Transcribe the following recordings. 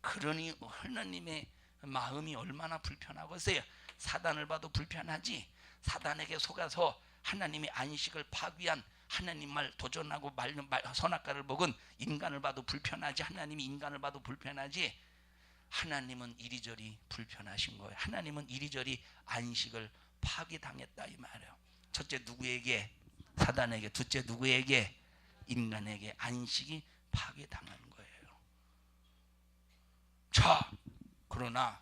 그러니 하나님의 마음이 얼마나 불편하겠어요. 사단을 봐도 불편하지. 사단에게 속아서 하나님의 안식을 파괴한, 하나님 말 도전하고 선악과를 먹은 인간을 봐도 불편하지. 하나님이 인간을 봐도 불편하지. 하나님은 이리저리 불편하신 거예요. 하나님은 이리저리 안식을 파괴당했다 이 말이에요. 첫째 누구에게? 사단에게. 둘째 누구에게? 인간에게 안식이 파괴당한 거예요. 자, 그러나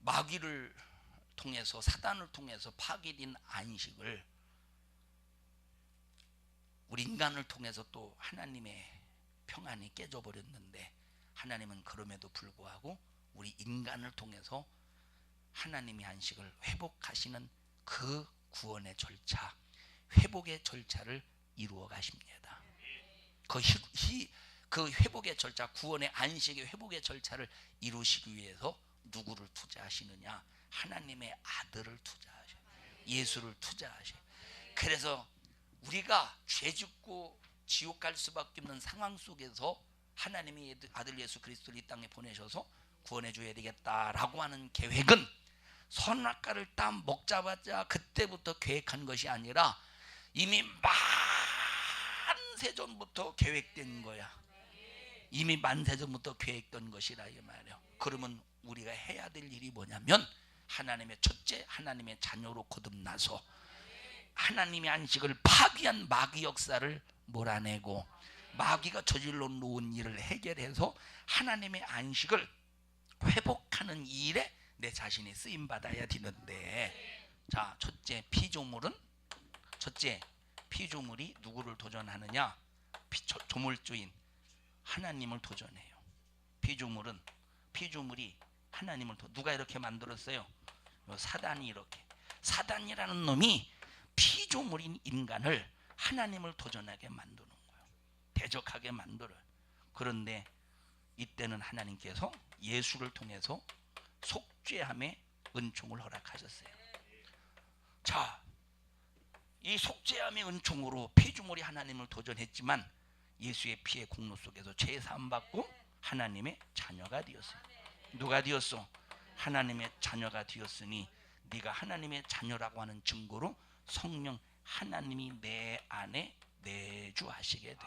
마귀를 통해서, 사단을 통해서 파괴된 안식을 우리 인간을 통해서 또 하나님의 평안이 깨져버렸는데, 하나님은 그럼에도 불구하고 우리 인간을 통해서 하나님의 안식을 회복하시는 그 구원의 절차, 회복의 절차를 이루어 가십니다. 그 회복의 절차, 구원의 안식의 회복의 절차를 이루시기 위해서 누구를 투자하시느냐? 하나님의 아들을 투자하셔요. 예수를 투자하셔요. 그래서 우리가 죄 짓고 지옥 갈 수밖에 없는 상황 속에서 하나님이 아들 예수 그리스도를 이 땅에 보내셔서 구원해 줘야 되겠다라고 하는 계획은 선악과를 딱 먹자마자 그때부터 계획한 것이 아니라 이미 만세전부터 계획된 거야. 이미 만세전부터 계획된 것이라 이 말이에요. 그러면 우리가 해야 될 일이 뭐냐면, 하나님의 첫째, 하나님의 자녀로 거듭나서 하나님의 안식을 파괴한 마귀 역사를 몰아내고, 마귀가 저질러 놓은 일을 해결해서 하나님의 안식을 회복하는 일에 내 자신이 쓰임 받아야 되는데, 자, 첫째 피조물이 누구를 도전하느냐? 조물주인 하나님을 도전해요. 피조물이 하나님을 누가 이렇게 만들었어요? 사단이 이렇게. 사단이라는 놈이 피조물인 인간을 하나님을 도전하게 만드는 거예요. 대적하게 만들어요. 그런데 이때는 하나님께서 예수를 통해서 속죄함의 은총을 허락하셨어요. 자, 이 속죄함의 은총으로 피조물이 하나님을 도전했지만 예수의 피의 공로 속에서 죄 사함 받고 하나님의 자녀가 되었어요. 누가 되었어? 하나님의 자녀가 되었으니 네가 하나님의 자녀라고 하는 증거로 성령 하나님이 내 안에 내주하시게 돼.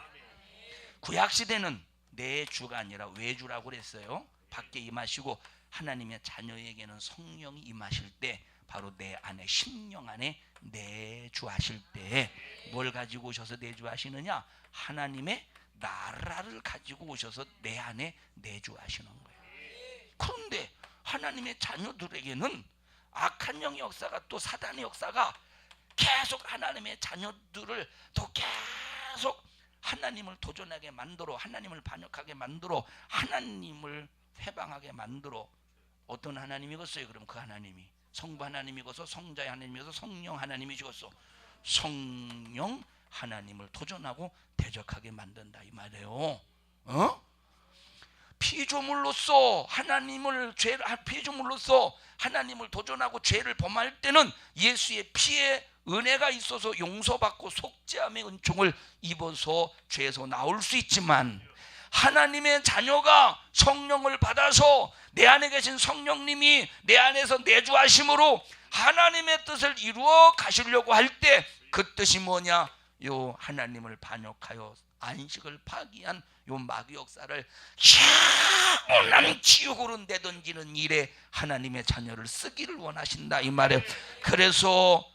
구약시대는 내주가 아니라 외주라고 그랬어요. 밖에 임하시고 하나님의 자녀에게는 성령이 임하실 때 바로 내 안에, 심령 안에 내주하실 때 뭘 가지고 오셔서 내주하시느냐? 하나님의 나라를 가지고 오셔서 내 안에 내주하시는 거예요. 그런데 하나님의 자녀들에게는 악한 영의 역사가, 또 사단의 역사가 계속 하나님의 자녀들을 또 계속 하나님을 도전하게 만들어, 하나님을 반역하게 만들어, 하나님을 회방하게 만들어. 어떤 하나님이겠어요? 그럼 그 하나님이 성부 하나님이고서 성자의 하나님이고서 성령 하나님이시고서 성령 하나님을 도전하고 대적하게 만든다 이 말이에요. 피조물로서 하나님을 도전하고 죄를 범할 때는 예수의 피에 은혜가 있어서 용서받고 속죄함의 은총을 입어서 죄에서 나올 수 있지만, 하나님의 자녀가 성령을 받아서 내 안에 계신 성령님이 내 안에서 내주하심으로 하나님의 뜻을 이루어 가시려고 할 때 그 뜻이 뭐냐? 요 하나님을 반역하여 안식을 파기한 요 마귀 역사를 영원한 지옥으로 내던지는 일에 하나님의 자녀를 쓰기를 원하신다 이 말이에요. 그래서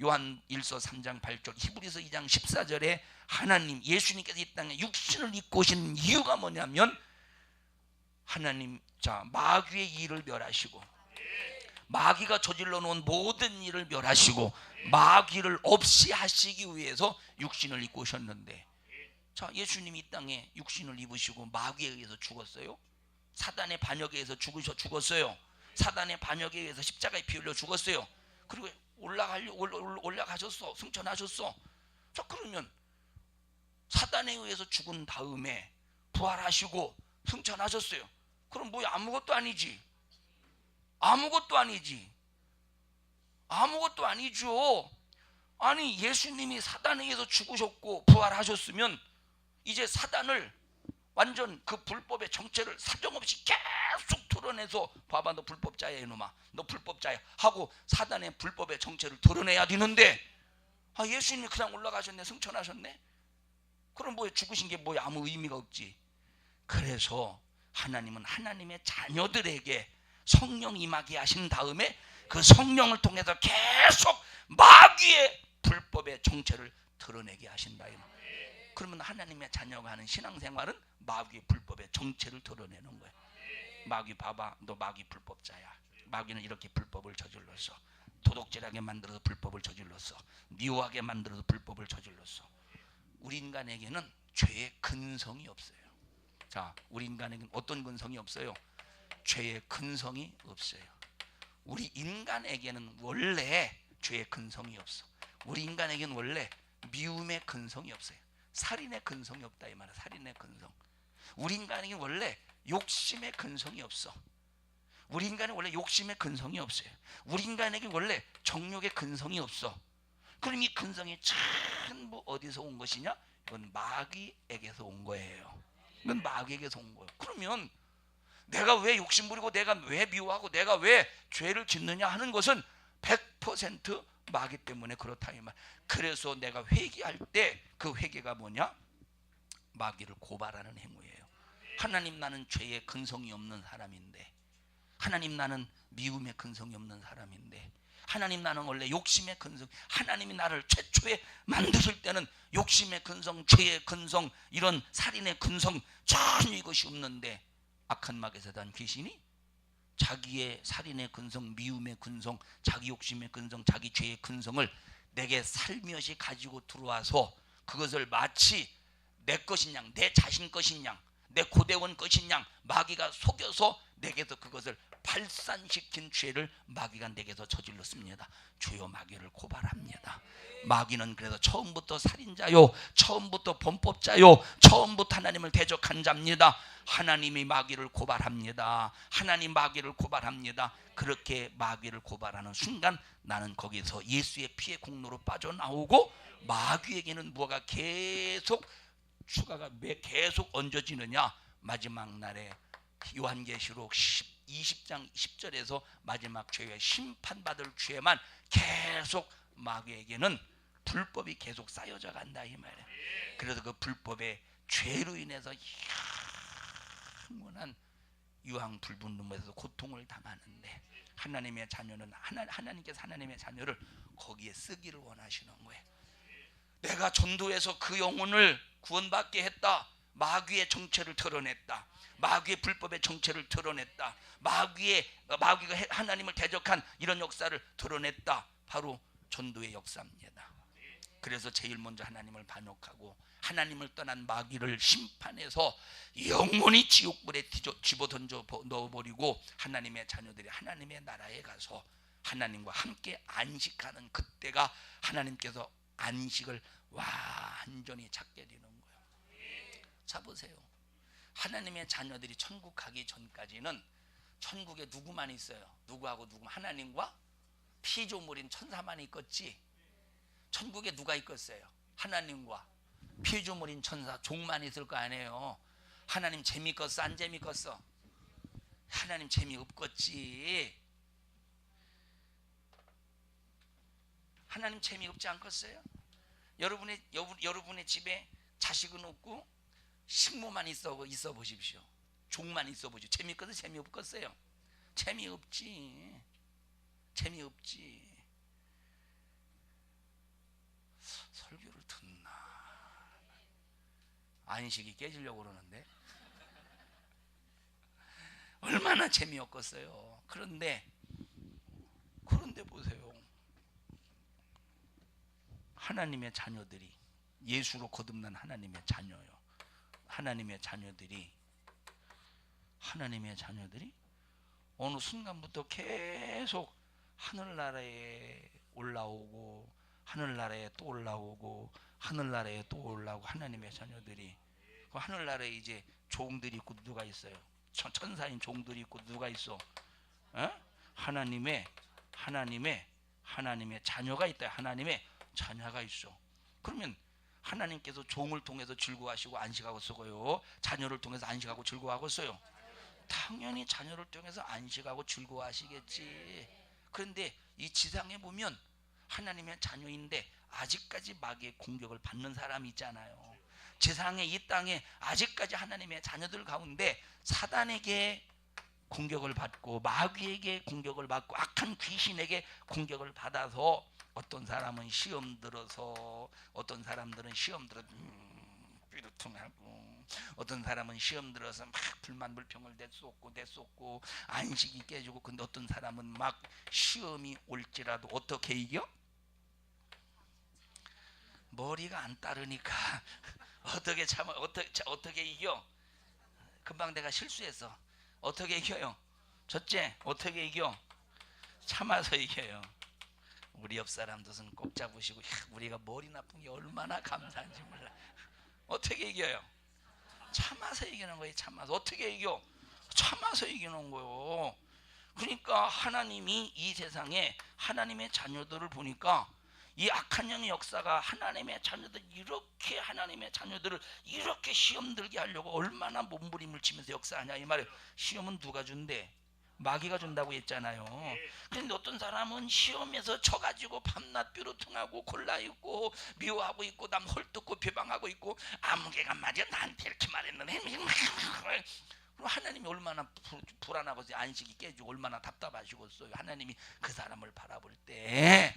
요한 1서 3장 8절, 히브리서 2장 14절에 하나님, 예수님께서 이 땅에 육신을 입고 오신 이유가 뭐냐면, 하나님, 자, 마귀의 일을 멸하시고, 마귀가 저질러 놓은 모든 일을 멸하시고 마귀를 없이 하시기 위해서 육신을 입고 오셨는데, 자, 예수님이 이 땅에 육신을 입으시고 마귀에 의해서 죽었어요? 사단의 반역에 의해서 죽었어요? 사단의 반역에 의해서 십자가에 피 흘려 죽었어요? 그리고 올라가셨어, 승천하셨어. 자, 그러면 사단에 의해서 죽은 다음에 부활하시고 승천하셨어요. 그럼 뭐 아무것도 아니지? 아무것도 아니죠. 아니, 예수님이 사단에 의해서 죽으셨고 부활하셨으면 이제 사단을 완전 그 불법의 정체를 사정없이 계속 드러내서 봐봐, 너 불법자야 이놈아, 너 불법자야 하고 사단의 불법의 정체를 드러내야 되는데, 아, 예수님이 그냥 올라가셨네, 승천하셨네, 그럼 뭐 죽으신 게 뭐 아무 의미가 없지. 그래서 하나님은 하나님의 자녀들에게 성령 임하게 하신 다음에 그 성령을 통해서 계속 마귀의 불법의 정체를 드러내게 하신다. 그러면 하나님의 자녀가 하는 신앙생활은 마귀의 불법의 정체를 드러내는 거예요. 마귀 봐봐, 너 마귀 불법자야. 마귀는 이렇게 불법을 저질렀어. 도둑질하게 만들어서 불법을 저질렀어. 미워하게 만들어서 불법을 저질렀어. 우리 인간에게는 죄의 근성이 없어요. 자, 우리 인간에게는 어떤 근성이 없어요? 죄의 근성이 없어요. 우리 인간에게는 원래 죄의 근성이 없어. 우리 인간에게는 원래 미움의 근성이 없어요. 살인의 근성이 없다 이 말이야. 살인의 근성. 우리 인간에게는 원래 욕심의 근성이 없어. 우리 인간은 원래 욕심의 근성이 없어요. 우리 인간에게 원래 정욕의 근성이 없어. 그럼 이 근성이 전부 어디서 온 것이냐? 이건 마귀에게서 온 거예요. 이건 마귀에게서 온 거예요. 그러면 내가 왜 욕심 부리고 내가 왜 미워하고 내가 왜 죄를 짓느냐 하는 것은 100% 마귀 때문에 그렇다 이 말. 그래서 내가 회개할 때 그 회개가 뭐냐? 마귀를 고발하는 행위예요. 하나님, 나는 죄의 근성이 없는 사람인데, 하나님, 나는 미움의 근성이 없는 사람인데, 하나님, 나는 원래 욕심의 근성, 하나님이 나를 최초에 만드실 때는 욕심의 근성, 죄의 근성, 이런 살인의 근성 전혀 이것이 없는데 악한 마귀에서 난 귀신이 자기의 살인의 근성, 미움의 근성, 자기 욕심의 근성, 자기 죄의 근성을 내게 살며시 가지고 들어와서 그것을 마치 내 것인 양, 내 자신 것인 양, 내 고대원 것인 양 마귀가 속여서 내게서 그것을 발산시킨 죄를 마귀가 내게서 저질렀습니다. 주여 마귀를 고발합니다. 마귀는 그래서 처음부터 살인자요, 처음부터 범법자요, 처음부터 하나님을 대적한 자입니다. 하나님이 마귀를 고발합니다. 하나님 마귀를 고발합니다. 그렇게 마귀를 고발하는 순간 나는 거기서 예수의 피의 공로로 빠져나오고 마귀에게는 뭐가 계속 추가가 계속 얹어지느냐? 마지막 날에 요한계시록 20장 10절에서 마지막 죄의 심판받을 죄만 계속 마귀에게는 불법이 계속 쌓여져 간다 이 말이에요. 그래서 그 불법의 죄로 인해서 영원한 유황불분rum에서 고통을 당하는데, 하나님의 자녀는 하나님께서 하나님의 자녀를 거기에 쓰기를 원하시는 거예요. 내가 전도해서 그 영혼을 구원받게 했다. 마귀의 정체를 드러냈다. 마귀의 불법의 정체를 드러냈다. 마귀가 하나님을 대적한 이런 역사를 드러냈다. 바로 전도의 역사입니다. 그래서 제일 먼저 하나님을 반역하고 하나님을 떠난 마귀를 심판해서 영원히 지옥불에 집어던져 넣어버리고 하나님의 자녀들이 하나님의 나라에 가서 하나님과 함께 안식하는 그때가 하나님께서 안식을 완전히 찾게 되는 거예요. 자 보세요. 하나님의 자녀들이 천국 가기 전까지는 천국에 누구만 있어요? 누구하고 누구? 하나님과 피조물인 천사만 있겠지. 천국에 누가 있겠어요? 하나님과 피조물인 천사 종만 있을 거 아니에요. 하나님 재밌겠어? 안 재밌겠어? 하나님 재미없겠지. 하나님 재미없지 않겠어요? 여러분의 집에 자식은 없고 식모만 있어 보십시오. 종만 있어 보십시오. 재밌겠어요? 재미없겠어요? 재미없지. 설교를 듣나? 안식이 깨지려고 그러는데 얼마나 재미없겠어요. 그런데 보세요. 하나님의 자녀들이, 예수로 거듭난 하나님의 자녀요. 하나님의 자녀들이 어느 순간부터 계속 하늘나라에 올라오고 하늘나라에 또 올라오고 하늘나라에 또 올라오고, 하나님의 자녀들이 그 하늘나라에 이제 종들이 있고 누가 있어요? 천사인 종들이 있고 누가 있어? 하나님의 자녀가 있다. 하나님의 자녀가 있어. 그러면 하나님께서 종을 통해서 즐거워하시고 안식하고서요, 자녀를 통해서 안식하고 즐거워하고서요? 당연히 자녀를 통해서 안식하고 즐거워하시겠지. 그런데 이 지상에 보면 하나님의 자녀인데 아직까지 마귀의 공격을 받는 사람이 있잖아요. 지상에, 이 땅에 아직까지 하나님의 자녀들 가운데 사단에게 공격을 받고 마귀에게 공격을 받고 악한 귀신에게 공격을 받아서 어떤 사람은 시험 들어서, 어떤 사람들은 시험 들어 삐루퉁하고, 어떤 사람은 시험 들어서 막 불만 불평을 내쏟고 안식이 깨지고, 근데 어떤 사람은 막 시험이 올지라도 어떻게 이겨? 머리가 안 따르니까 어떻게 참아, 어떻게 이겨? 금방 내가 실수했어. 어떻게 이겨요? 첫째, 어떻게 이겨? 참아서 이겨요. 우리 옆 사람도 손 꼭 잡으시고, 우리가 머리 나쁜 게 얼마나 감사한지 몰라. 어떻게 이겨요? 참아서 이기는 거예요. 참아서. 어떻게 이겨? 참아서 이기는 거예요. 그러니까 하나님이 이 세상에 하나님의 자녀들을 보니까 이 악한 영의 역사가 하나님의 자녀들, 이렇게 하나님의 자녀들을 이렇게 시험 들게 하려고 얼마나 몸부림을 치면서 역사하냐 이 말이에요. 시험은 누가 준대? 마귀가 준다고 했잖아요. 그런데 어떤 사람은 시험에서 져가지고 밤낮 뾰루퉁하고 골라있고 미워하고 있고 남 헐뜯고 비방하고 있고, 아무개가 말이야 나한테 이렇게 말했는데 하나님이 얼마나 불안하고 안식이 깨지고 얼마나 답답하시겠어요. 하나님이 그 사람을 바라볼 때.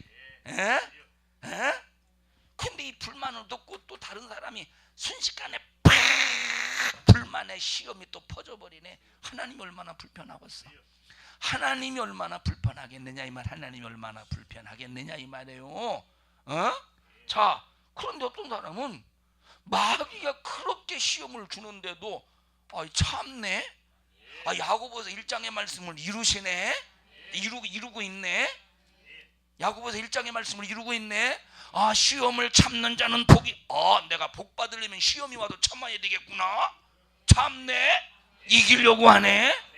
근데 이 불만을 듣고 또 다른 사람이 순식간에 팍 불만의 시험이 또 퍼져버리네. 하나님이 얼마나 불편하겠어. 하나님이 얼마나 불편하겠느냐 이 말. 하나님이 얼마나 불편하겠느냐 이 말이에요. 자, 그런데 어떤 사람은 마귀가 그렇게 시험을 주는데도 참네. 야고보서 1장의 말씀을 이루시네. 이루고 있네. 야고보서 1장의 말씀을 이루고 있네. 시험을 참는 자는 복이, 내가 복 받으려면 시험이 와도 참아야 되겠구나. 참네. 이기려고 하네.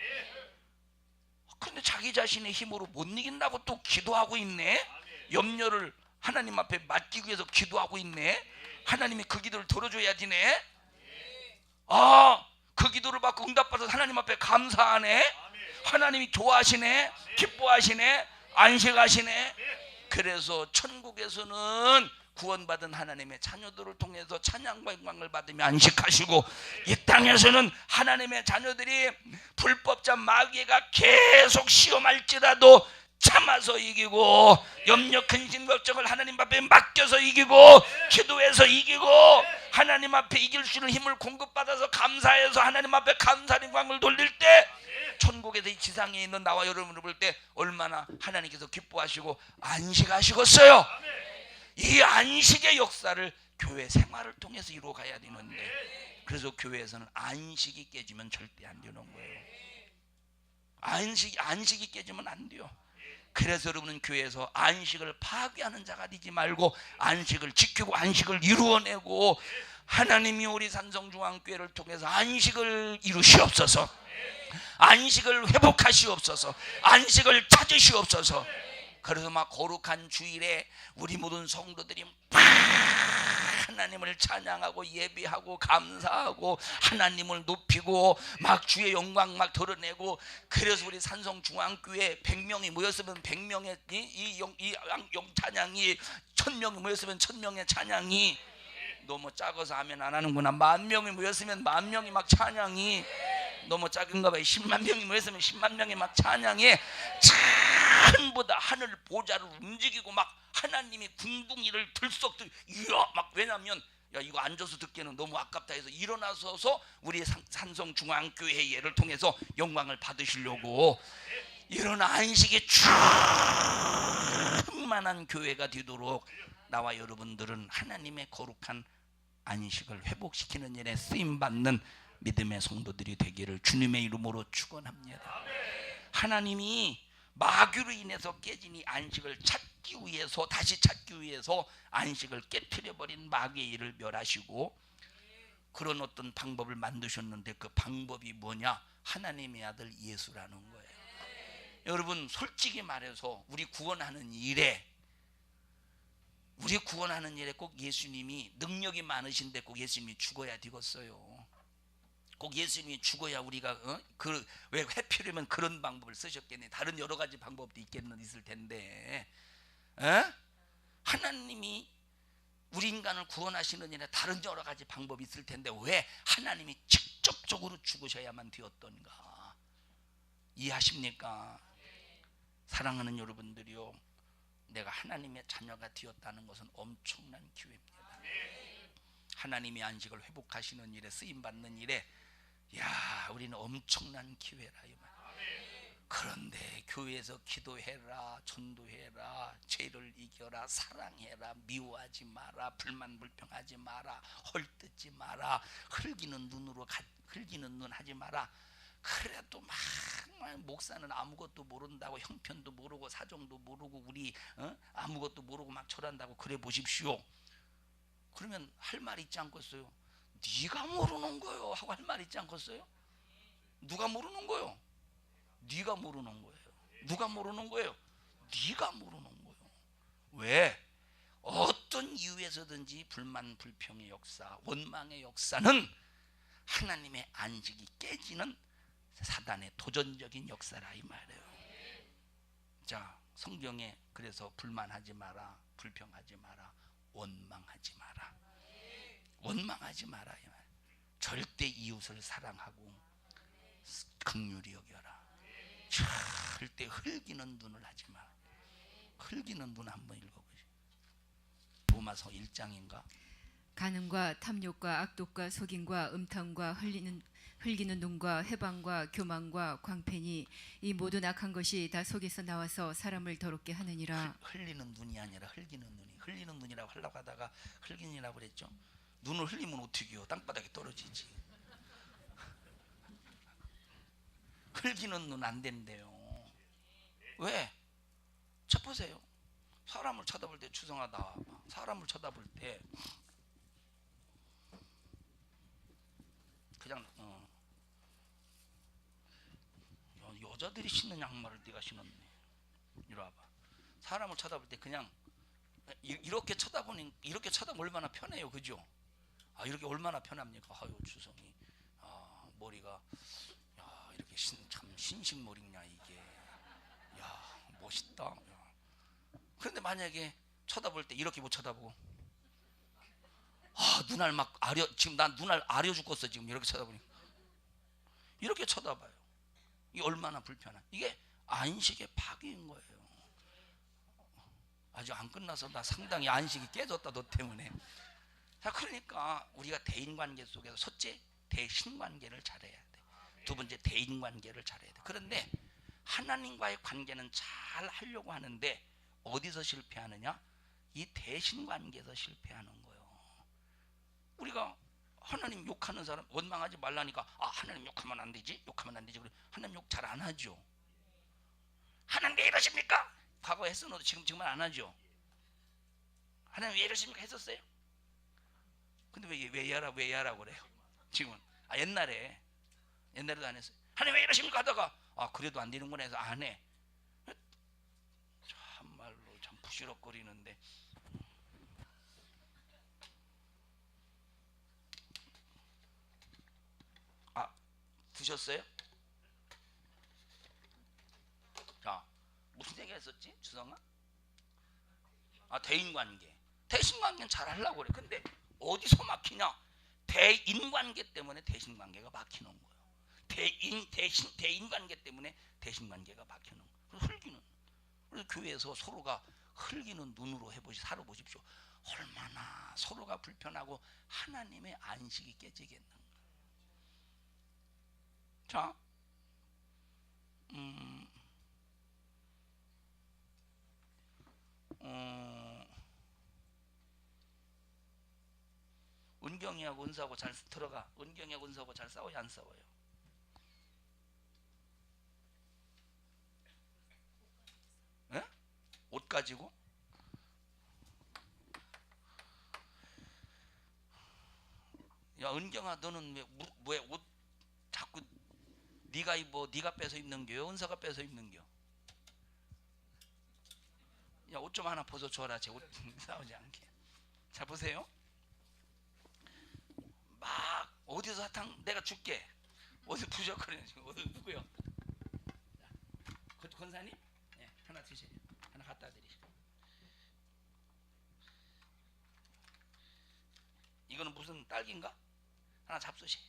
근데 자기 자신의 힘으로 못 이긴다고 또 기도하고 있네. 염려를 하나님 앞에 맡기기 위해서 기도하고 있네. 하나님이 그 기도를 들어줘야 되네. 그 기도를 받고 응답받아서 하나님 앞에 감사하네. 하나님이 좋아하시네. 기뻐하시네. 안식하시네. 그래서 천국에서는 구원받은 하나님의 자녀들을 통해서 찬양과 영광을 받으며 안식하시고, 이 땅에서는 하나님의 자녀들이 불법자 마귀가 계속 시험할지라도 참아서 이기고, 염려 근심 걱정을 하나님 앞에 맡겨서 이기고, 기도해서 이기고, 하나님 앞에 이길 수 있는 힘을 공급받아서 감사해서 하나님 앞에 감사의 영광을 돌릴 때, 천국에서 이 지상에 있는 나와 여러분을 볼 때 얼마나 하나님께서 기뻐하시고 안식하시겠어요. 이 안식의 역사를 교회 생활을 통해서 이루어가야 되는데, 그래서 교회에서는 안식이 깨지면 절대 안 되는 거예요. 안식이 깨지면 안 돼요. 그래서 여러분은 교회에서 안식을 파괴하는 자가 되지 말고 안식을 지키고 안식을 이루어내고, 하나님이 우리 산성중앙교회를 통해서 안식을 이루시옵소서. 안식을 회복하시옵소서. 안식을 찾으시옵소서. 그래서 막 거룩한 주일에 우리 모든 성도들이 하나님을 찬양하고 예배하고 감사하고 하나님을 높이고 막 주의 영광 막 드러내고, 그래서 우리 산성중앙교회 100명이 모였으면 100명의 이 찬양이, 1000명이 모였으면 1000명의 찬양이, 너무 작아서 아멘 안 하는구나. 10,000명이 모였으면 10,000명이 막 찬양이, 너무 작은가 봐요. 10만 명이 모였으면 10만 명이 막 찬양해. 전부 다 하늘 보좌를 움직이고 막 하나님이 궁둥이를 들썩 이야 막, 왜냐면 이거 앉아서 듣기에는 너무 아깝다 해서 일어나서서 우리 산성중앙교회 예를 통해서 영광을 받으시려고 이런 안식이 충만한 교회가 되도록 나와 여러분들은 하나님의 거룩한 안식을 회복시키는 일에 쓰임받는 믿음의 성도들이 되기를 주님의 이름으로 축원합니다. 하나님이 마귀로 인해서 깨진 이 안식을 찾기 위해서, 다시 찾기 위해서 안식을 깨트려버린 마귀의 일을 멸하시고 그런 어떤 방법을 만드셨는데, 그 방법이 뭐냐? 하나님의 아들 예수라는 거예요. 여러분, 솔직히 말해서 우리 구원하는 일에 우리 구원하는 일에 꼭 예수님이 능력이 많으신데 꼭 예수님이 죽어야 되겠어요. 꼭 예수님이 죽어야 우리가 왜 회피려면 그런 방법을 쓰셨겠네. 다른 여러 가지 방법도 있을 텐데 하나님이 우리 인간을 구원하시는 일에 다른 여러 가지 방법이 있을 텐데 왜 하나님이 직접적으로 죽으셔야만 되었던가? 이해하십니까? 사랑하는 여러분들이요, 내가 하나님의 자녀가 되었다는 것은 엄청난 기회입니다. 하나님의 안식을 회복하시는 일에, 쓰임받는 일에 우리는 엄청난 기회라 이 말. 그런데 교회에서 기도해라, 전도해라, 죄를 이겨라, 사랑해라, 미워하지 마라, 불만 불평하지 마라, 헐뜯지 마라, 흘기는 눈 하지 마라. 그래도 막 목사는 아무것도 모른다고, 형편도 모르고 사정도 모르고 우리 아무것도 모르고 막 절한다고 그래 보십시오. 그러면 할 말 있지 않겠어요? 네가 모르는 거요 하고 할 말 있지 않겠어요? 누가 모르는 거요? 네가 모르는 거예요. 누가 모르는 거예요? 네가 모르는 거예요. 왜? 어떤 이유에서든지 불만 불평의 역사, 원망의 역사는 하나님의 안식이 깨지는 사단의 도전적인 역사라 이 말이에요. 자, 성경에 그래서 불만하지 마라, 불평하지 마라, 원망하지 마라, 원망하지 마라 이 말. 절대 이웃을 사랑하고 긍휼히 여겨라. 절대 흘기는 눈을 하지 마. 흘기는 눈 한번 읽어보시죠. 로마서 1장인가? 간음과 탐욕과 악독과 속임과 음탕과 흘기는 눈과 해방과 교만과 광팬이 이 모든 악한 것이 다 속에서 나와서 사람을 더럽게 하느니라. 흘리는 눈이 아니라 흘기는 눈이. 흘리는 눈이라고 하려고 하다가 흘기는이라고 그랬죠. 눈을 흘리면 어떻게 해요? 땅바닥에 떨어지지. 흘기는 눈 안 된대요. 왜? 자 보세요. 사람을 쳐다볼 때, 추성하다, 사람을 쳐다볼 때 그냥 여자들이 신는 양말을 네가 신었네. 이리 와봐. 사람을 쳐다볼 때 그냥 이렇게 쳐다보니, 이렇게 쳐다보면 얼마나 편해요, 그죠? 이렇게 얼마나 편합니까? 아유, 추성이 머리가 이렇게 참 신식머리냐 이게. 멋있다. 그런데 만약에 쳐다볼 때 이렇게 못 쳐다보고 눈알 막 지금 난 눈알 아려 죽겠어 지금 이렇게 쳐다보니까. 이렇게 쳐다봐요. 이게 얼마나 불편한. 이게 안식의 파괴인 거예요. 아직 안 끝나서 나 상당히 안식이 깨졌다 너 때문에. 자, 그러니까 우리가 대인관계 속에서 첫째 대신관계를 잘해야 돼. 두 번째 대인관계를 잘해야 돼. 그런데 하나님과의 관계는 잘 하려고 하는데 어디서 실패하느냐? 이 대신관계에서 실패하는 거예요. 우리가 하나님 욕하는 사람, 원망하지 말라니까 하나님 욕하면 안 되지, 욕하면 안 되지. 그래 하나님 욕 잘 안 하죠. 하나님 왜 이러십니까? 과거 했어도 지금은 안 하죠. 하나님 왜 이러십니까? 했었어요. 근데 왜 하라고 그래요? 지금은. 옛날에도 안 했어요. 하나님 왜 이러십니까? 하다가 그래도 안 되는구나 해서 안 해. 참말로 참 부시럭거리는데. 드셨어요? 자, 무슨 얘기 했었지? 주성아? 대인관계. 대신관계는 잘 하려고 그래. 근데 어디서 막히냐? 대인관계 때문에 대신관계가 막히는 거예요. 대인관계 때문에 대신관계가 막히는 거예요. 그래서 흘기는. 그래서 교회에서 서로가 흘기는 눈으로 살아보십시오. 얼마나 서로가 불편하고 하나님의 안식이 깨지겠는가. 자, 은경이하고 은서하고 잘 들어가. 은경이하고 은서하고 잘 싸워요, 안 싸워요? 에? 옷 가지고? 야, 은경아, 너는 왜 옷 자꾸 네가 입어? 네가 뺏어 입는겨? 은서가 뺏어 입는겨? 야, 옷 좀 하나 벗어줘라. 제 옷 싸우지 않게. 자, 보세요. 막 어디서 사탕 내가 줄게. 어디 부적거리는 지금 어디 누구요? 권사님? 네, 하나 드세요. 하나 갖다 드리세요. 이거는 무슨 딸기인가? 하나 잡수세요.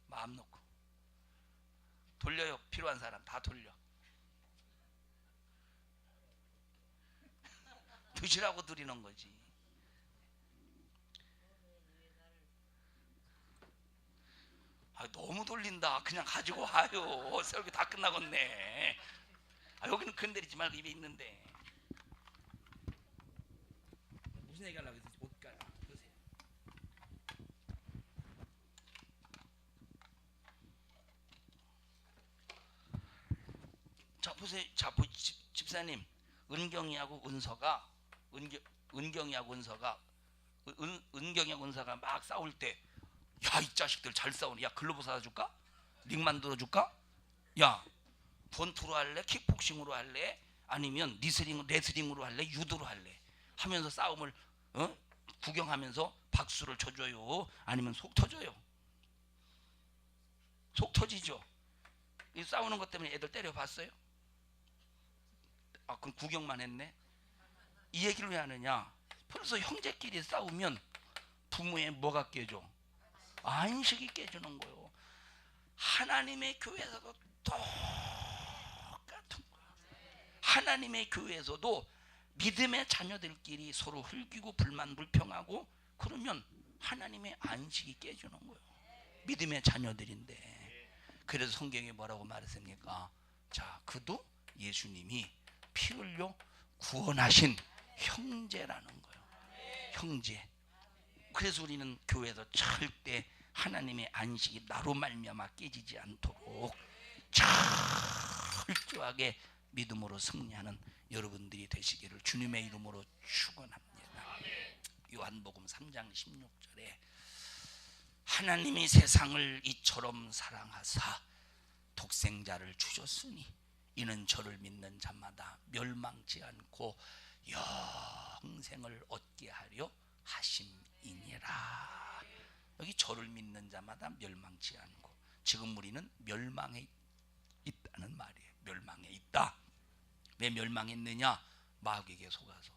마음 놓고 돌려요. 필요한 사람 다 돌려. 드시라고 드리는 거지. 아, 너무 돌린다. 그냥 가지고 와요. 설교 다 끝나겠네. 아, 여기는 건드리지 말고 입에 있는데. 무슨 얘기 하려고 했지? 옷가라. 보세요. 자, 보세요. 자, 집사님. 은경이하고 은서가 은경이하고 은서가 막 싸울 때, 야, 이 자식들 잘 싸우네. 야, 글로브 사다 줄까? 링 만들어 줄까? 야, 권투로 할래? 킥복싱으로 할래? 아니면 레슬링으로 할래? 유도로 할래? 하면서 싸움을 구경하면서 박수를 쳐줘요? 아니면 속 터져요? 속 터지죠. 이 싸우는 것 때문에 애들 때려봤어요? 아, 그럼 구경만 했네. 이 얘기를 왜 하느냐? 벌써 형제끼리 싸우면 부모의 뭐가 깨져? 안식이 깨지는 거예요. 하나님의 교회에서도 똑같은 거예요. 하나님의 교회에서도 믿음의 자녀들끼리 서로 흘기고 불만 불평하고 그러면 하나님의 안식이 깨지는 거예요. 믿음의 자녀들인데. 그래서 성경에 뭐라고 말했습니까? 자, 그도 예수님이 피 흘려 구원하신 형제라는 거예요. 형제. 그래서 우리는 교회에서 절대 하나님의 안식이 나로 말미암아 깨지지 않도록 철저하게 믿음으로 승리하는 여러분들이 되시기를 주님의 이름으로 축원합니다. 요한복음 3장 16절에 하나님이 세상을 이처럼 사랑하사 독생자를 주셨으니 이는 저를 믿는 자마다 멸망치 않고 영생을 얻게 하려 하심이니라. 여기 저를 믿는 자마다 멸망치 않고, 지금 우리는 멸망에 있다는 말이에요. 멸망에 있다. 왜 멸망했느냐? 마귀에게 속아서.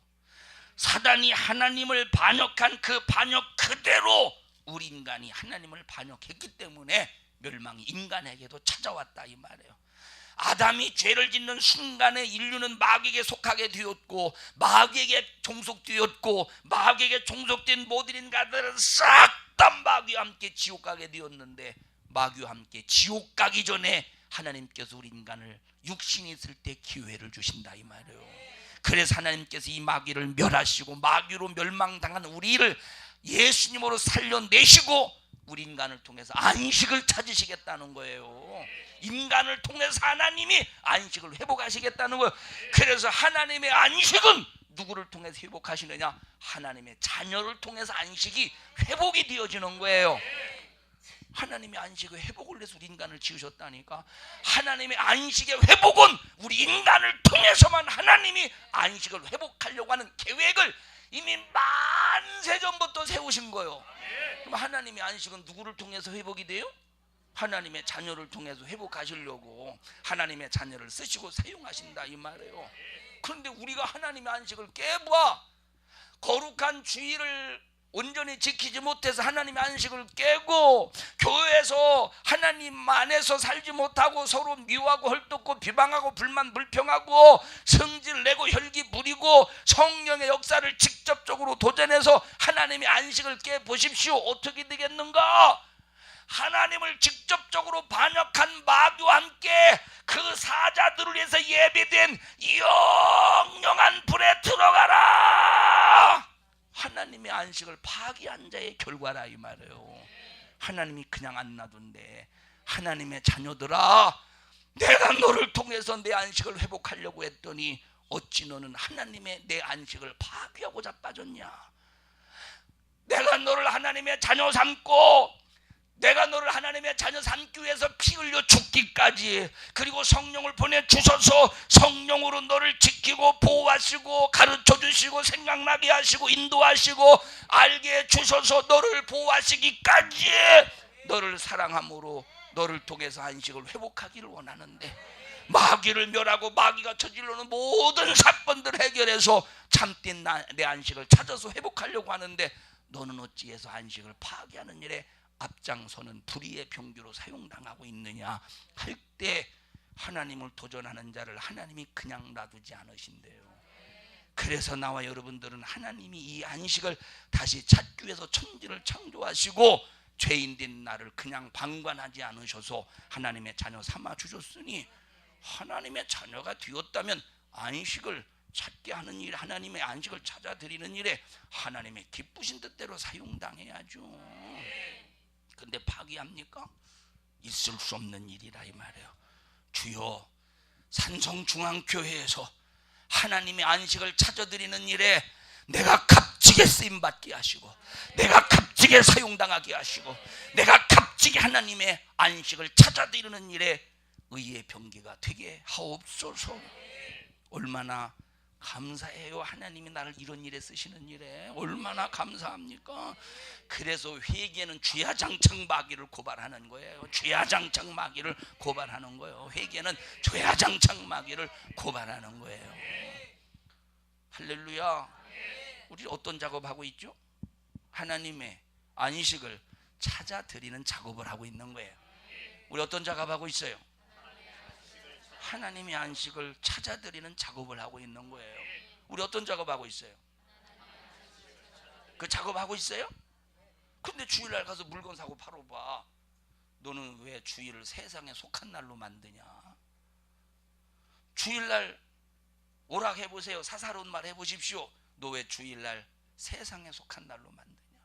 사단이 하나님을 반역한 그 반역 그대로 우리 인간이 하나님을 반역했기 때문에 멸망이 인간에게도 찾아왔다 이 말이에요. 아담이 죄를 짓는 순간에 인류는 마귀에게 속하게 되었고, 마귀에게 종속되었고, 마귀에게 종속된 모든 인간들은 싹 다 마귀와 함께 지옥 가게 되었는데, 마귀와 함께 지옥 가기 전에 하나님께서 우리 인간을 육신이 있을 때 기회를 주신다 이 말이에요. 그래서 하나님께서 이 마귀를 멸하시고 마귀로 멸망당한 우리를 예수님으로 살려내시고 우리 인간을 통해서 안식을 찾으시겠다는 거예요. 인간을 통해서 하나님이 안식을 회복하시겠다는 거예요. 그래서 하나님의 안식은 누구를 통해서 회복하시느냐? 하나님의 자녀를 통해서 안식이 회복이 되어지는 거예요. 하나님의 안식의 회복을 위해서 우리 인간을 지으셨다니까. 하나님의 안식의 회복은 우리 인간을 통해서만 하나님이 안식을 회복하려고 하는 계획을 이미 만세 전부터 세우신 거예요. 그럼 하나님의 안식은 누구를 통해서 회복이 돼요? 하나님의 자녀를 통해서 회복하시려고 하나님의 자녀를 쓰시고 사용하신다 이 말이에요. 그런데 우리가 하나님의 안식을 깨봐 거룩한 주의를 온전히 지키지 못해서 하나님의 안식을 깨고 교회에서 하나님 안에서 살지 못하고 서로 미워하고 헐뜯고 비방하고 불만 불평하고 성질 내고 혈기 부리고 성령의 역사를 직접적으로 도전해서 하나님의 안식을 깨보십시오. 어떻게 되겠는가? 하나님을 직접적으로 반역한 마귀와 함께 그 사자들을 위해서 예비된 영영한 불에 들어가라. 하나님의 안식을 파기한 자의 결과라 이 말이에요. 하나님이 그냥 안 놔둔데, 하나님의 자녀들아 내가 너를 통해서 내 안식을 회복하려고 했더니 어찌 너는 하나님의 내 안식을 파괴하고 자빠졌냐? 내가 너를 하나님의 자녀 삼고 내가 너를 하나님의 자녀 삼기 위해서 피 흘려 죽기까지, 그리고 성령을 보내주셔서 성령으로 너를 지키고 보호하시고 가르쳐주시고 생각나게 하시고 인도하시고 알게 해주셔서 너를 보호하시기까지 너를 사랑함으로 너를 통해서 안식을 회복하기를 원하는데, 마귀를 멸하고 마귀가 저질러는 모든 사건들을 해결해서 참된 내 안식을 찾아서 회복하려고 하는데, 너는 어찌해서 안식을 파괴하는 일에 앞장서는 불의의 병기로 사용당하고 있느냐 할 때, 하나님을 도전하는 자를 하나님이 그냥 놔두지 않으신대요. 그래서 나와 여러분들은 하나님이 이 안식을 다시 찾기 위해서 천지를 창조하시고 죄인된 나를 그냥 방관하지 않으셔서 하나님의 자녀 삼아 주셨으니, 하나님의 자녀가 되었다면 안식을 찾게 하는 일, 하나님의 안식을 찾아드리는 일에 하나님의 기쁘신 뜻대로 사용당해야죠. 근데 파기합니까? 있을 수 없는 일이라 이 말이에요. 주여, 산성중앙교회에서 하나님의 안식을 찾아드리는 일에 내가 값지게 쓰임받게 하시고, 내가 값지게 사용당하게 하시고, 내가 값지게 하나님의 안식을 찾아드리는 일에 의의 병기가 되게 하옵소서. 얼마나 감사해요. 하나님이 나를 이런 일에 쓰시는 일에 얼마나 감사합니까? 그래서 회개는 주야장창 마귀를 고발하는 거예요. 주야장창 마귀를 고발하는 거예요. 회개는 주야장창 마귀를 고발하는 거예요. 할렐루야. 우리 어떤 작업하고 있죠? 하나님의 안식을 찾아드리는 작업을 하고 있는 거예요. 우리 어떤 작업하고 있어요? 하나님의 안식을 찾아드리는 작업을 하고 있는 거예요. 우리 어떤 작업하고 있어요? 그 작업하고 있어요? 근데 주일날 가서 물건 사고 팔아봐. 너는 왜 주일을 세상에 속한 날로 만드냐? 주일날 오락해보세요. 사사로운 말 해보십시오. 너 왜 주일날 세상에 속한 날로 만드냐?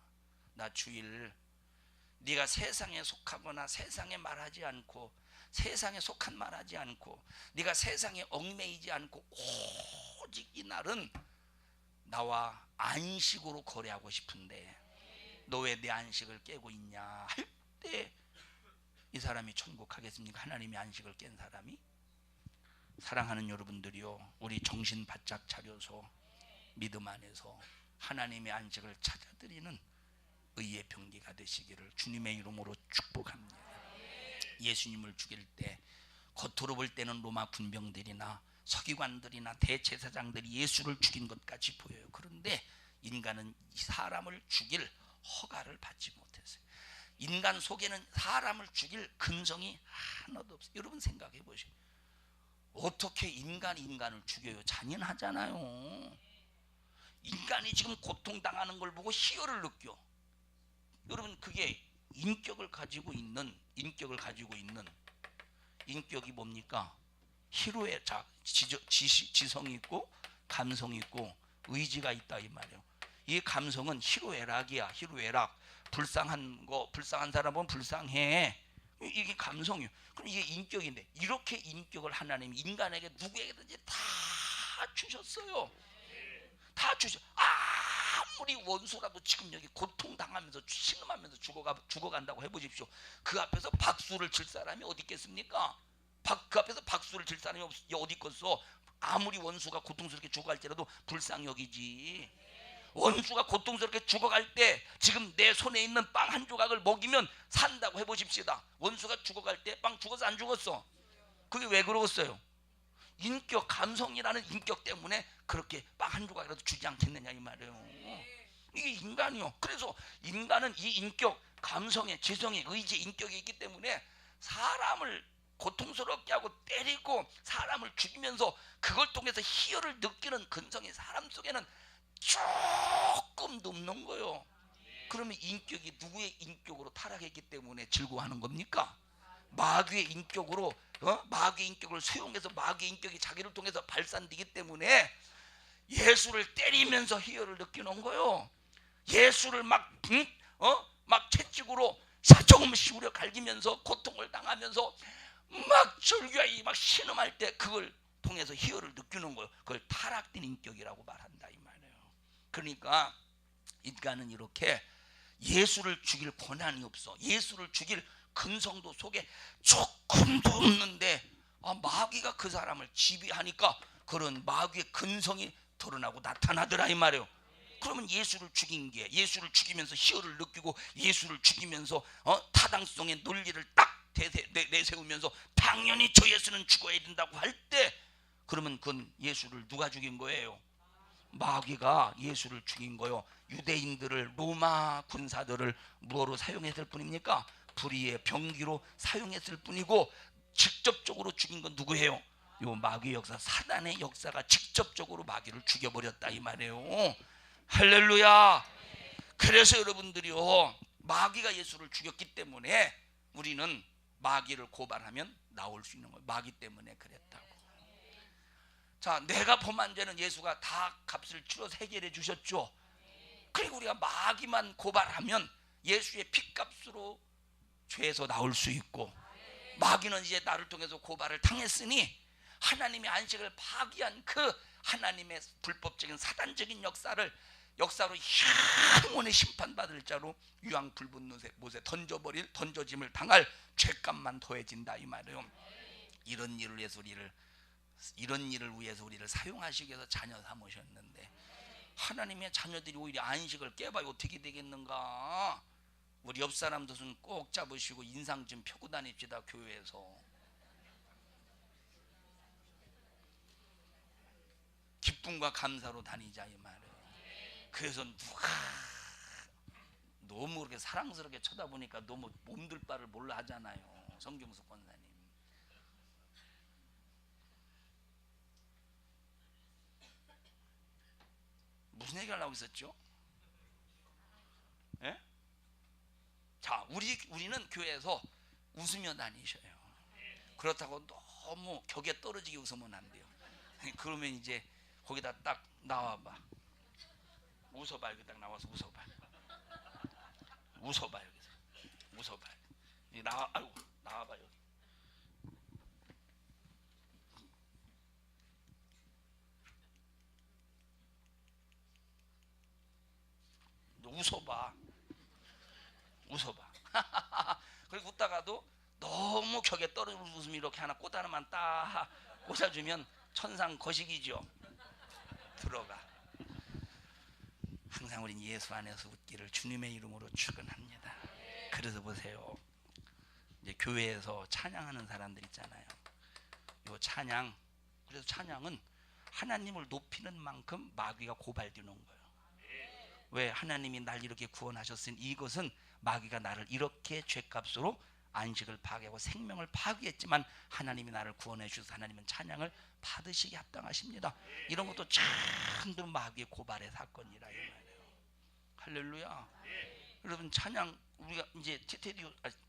나 주일, 네가 세상에 속하거나 세상에 말하지 않고, 세상에 속한 말하지 않고, 네가 세상에 얽매이지 않고, 오직 이 날은 나와 안식으로 거래하고 싶은데 너 왜 내 안식을 깨고 있냐 할 때, 이 사람이 천국 가겠습니까? 하나님의 안식을 깬 사람이? 사랑하는 여러분들이요, 우리 정신 바짝 차려서 믿음 안에서 하나님의 안식을 찾아드리는 의의 병기가 되시기를 주님의 이름으로 축복합니다. 예수님을 죽일 때 겉으로 볼 때는 로마 군병들이나 서기관들이나 대제사장들이 예수를 죽인 것 같이 보여요. 그런데 인간은 사람을 죽일 허가를 받지 못했어요. 인간 속에는 사람을 죽일 근성이 하나도 없어요. 여러분 생각해 보세요. 어떻게 인간이 인간을 죽여요? 잔인하잖아요. 인간이 지금 고통당하는 걸 보고 희열을 느껴. 여러분, 그게 인격을 가지고 있는 인격이 뭡니까? 희로애, 지성이 있고 감성이 있고 의지가 있다 이 말이에요. 이 감성은 희로애락이야. 희로애락. 불쌍한 거, 불쌍한 사람은 불쌍해. 이게 감성이에요. 그럼 이게 인격인데, 이렇게 인격을 하나님이 인간에게 누구에게든지 다 주셨어요. 다 주셔. 아무리 원수라도 지금 여기 고통당하면서 신음하면서 죽어간다고 해보십시오. 그 앞에서 박수를 칠 사람이 어디 있겠습니까? 그 앞에서 박수를 칠 사람이 어디 있겠어? 아무리 원수가 고통스럽게 죽어갈지라도 불쌍히 여기지. 원수가 고통스럽게 죽어갈 때 지금 내 손에 있는 빵 한 조각을 먹이면 산다고 해보십시다. 원수가 죽어갈 때 빵 죽었어 안 죽었어? 그게 왜 그러겠어요? 인격, 감성이라는 인격 때문에 그렇게 빵 한 조각이라도 주지 않겠느냐 이 말이에요. 이게 인간이요. 그래서 인간은 이 인격, 감성에, 지성에, 의지, 인격이 있기 때문에 사람을 고통스럽게 하고 때리고 사람을 죽이면서 그걸 통해서 희열을 느끼는 근성이 사람 속에는 조금 넘는 거예요. 그러면 인격이 누구의 인격으로 타락했기 때문에 즐거워하는 겁니까? 마귀의 인격으로, 마귀의 인격을 수용해서 마귀의 인격이 자기를 통해서 발산되기 때문에 예수를 때리면서 희열을 느끼는 거예요. 예수를 막 채찍으로 조금 시우려 갈기면서 고통을 당하면서 막 절규하이 막 신음할 때 그걸 통해서 희열을 느끼는 거예요. 그걸 타락된 인격이라고 말한다 이 말이에요. 그러니까 인간은 이렇게 예수를 죽일 권한이 없어. 예수를 죽일 근성도 속에 조금도 없는데 마귀가 그 사람을 지배하니까 그런 마귀의 근성이 드러나고 나타나더라 이 말이에요. 그러면 예수를 예수를 죽이면서 희열을 느끼고 예수를 죽이면서 타당성의 논리를 딱 내세우면서 당연히 저 예수는 죽어야 된다고 할 때, 그러면 그건 예수를 누가 죽인 거예요? 마귀가 예수를 죽인 거요. 유대인들을, 로마 군사들을 무엇으로 사용했을 뿐입니까? 불의의 병기로 사용했을 뿐이고, 직접적으로 죽인 건 누구예요? 요 마귀의 역사, 사단의 역사가 직접적으로 마귀를 죽여버렸다 이 말이에요. 할렐루야. 그래서 여러분들이요, 마귀가 예수를 죽였기 때문에 우리는 마귀를 고발하면 나올 수 있는 거예요. 마귀 때문에 그랬다고. 자, 내가 범한 죄는 예수가 다 값을 치러서 해결해 주셨죠. 그리고 우리가 마귀만 고발하면 예수의 핏값으로 죄에서 나올 수 있고, 마귀는 이제 나를 통해서 고발을 당했으니 하나님의 안식을 파기한 그 하나님의 불법적인 사단적인 역사로 영원히 심판받을 자로 유황불붙는 못에 던져짐을 당할 죄값만 더해진다 이 말이에요. 이런 일을 위해서 우리를 사용하시기 위해서 자녀 삼으셨는데, 하나님의 자녀들이 오히려 안식을 깨봐야 어떻게 되겠는가? 우리 옆 사람도 손 꼭 잡으시고 인상 좀 펴고 다닙시다. 교회에서 기쁨과 감사로 다니자 이 말이에요. 그래서 누가 너무 그렇게 사랑스럽게 쳐다보니까 너무 몸둘 바를 몰라 하잖아요. 성경수 권사님, 무슨 얘기하려고 있었죠? 예? 자, 우리는 교회에서 웃으며 다니셔요. 그렇다고 너무 격에 떨어지게 웃으면 안 돼요. 그러면 이제 거기다 딱 나와봐. 웃어봐. 여기 딱 나와서 웃어봐. 웃어봐. 여기서 웃어봐. 나와봐 여기. 너 웃어봐. 그리고 웃다가도 너무 격에 떨어지는 웃음이 이렇게 하나 꽃 하나만 딱 꽂아주면 천상 거식이죠. 들어가. 항상 우린 예수 안에서 웃기를 주님의 이름으로 축원합니다. 그래서 보세요, 이제 교회에서 찬양하는 사람들 있잖아요. 요 찬양, 그래서 찬양은 하나님을 높이는 만큼 마귀가 고발되는 거예요. 왜? 하나님이 날 이렇게 구원하셨으니, 이것은 마귀가 나를 이렇게 죄값으로 안식을 파괴하고 생명을 파괴했지만 하나님이 나를 구원해 주셔서 하나님은 찬양을 받으시기 합당하십니다. 이런 것도 전부 마귀의 고발의 사건이라 이 말이에요. 할렐루야. 여러분, 찬양, 우리가 이제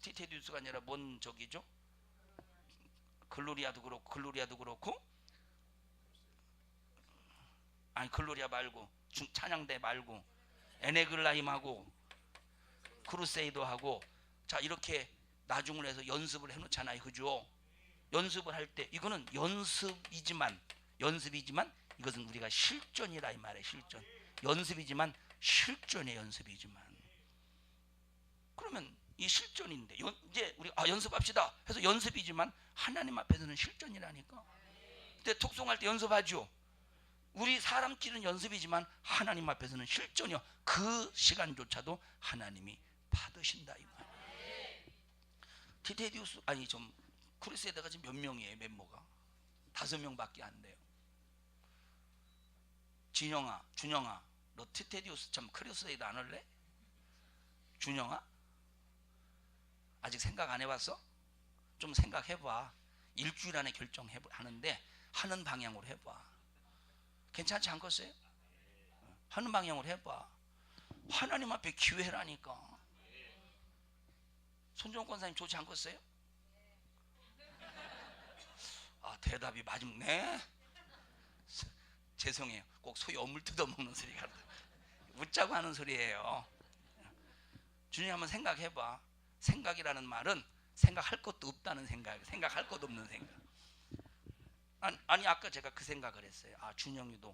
티테디우스가 아니라 뭔 저기죠? 글로리아도 그렇고 아니 글로리아 말고 찬양대 말고 에네글라임하고 크루세이더하고, 자, 이렇게 나중을 해서 연습을 해놓잖아요. 그죠? 연습을 할 때 이거는 연습이지만 이것은 우리가 실전이라 이 말이에요. 실전. 연습이지만 실전의 연습이지만, 그러면 이 실전인데 이제 우리 연습합시다 해서 연습이지만 하나님 앞에서는 실전이라니까. 근데 톡송할 때 연습하죠. 우리 사람끼리는 연습이지만 하나님 앞에서는 실전이요. 그 시간조차도 하나님이 받으신다 이 말이에요. 티테디우스 크루세이더가 지금 몇 명이에요? 멤버가 5명밖에 안 돼요. 준영아, 너 티테디우스 크루세이더 안 할래? 준영아, 아직 생각 안 해봤어? 좀 생각해봐. 일주일 안에 결정하는데 하는 방향으로 해봐. 괜찮지 않겠어요? 하는 방향으로 해봐. 하나님 앞에 기회라니까. 손정권 권사님 좋지 않겠어요? 대답이 맞네. 죄송해요. 꼭 소위 어물 뜯어먹는 소리가 웃자고 하는 소리예요. 주님 한번 생각해봐. 생각이라는 말은 생각할 것도 없다는 생각, 생각할 것도 없는 생각. 아니 아까 제가 그 생각을 했어요. 준영이도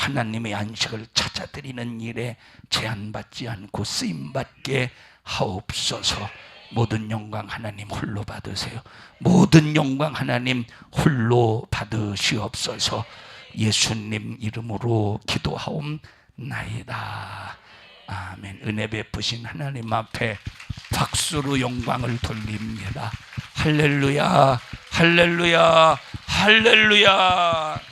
하나님의 안식을 찾아드리는 일에 제한받지 않고 쓰임받게 하옵소서. 모든 영광 하나님 홀로 받으세요. 모든 영광 하나님 홀로 받으시옵소서. 예수님 이름으로 기도하옵나이다. 아멘. 은혜 베푸신 하나님 앞에 박수로 영광을 돌립니다. 할렐루야, 할렐루야, 할렐루야.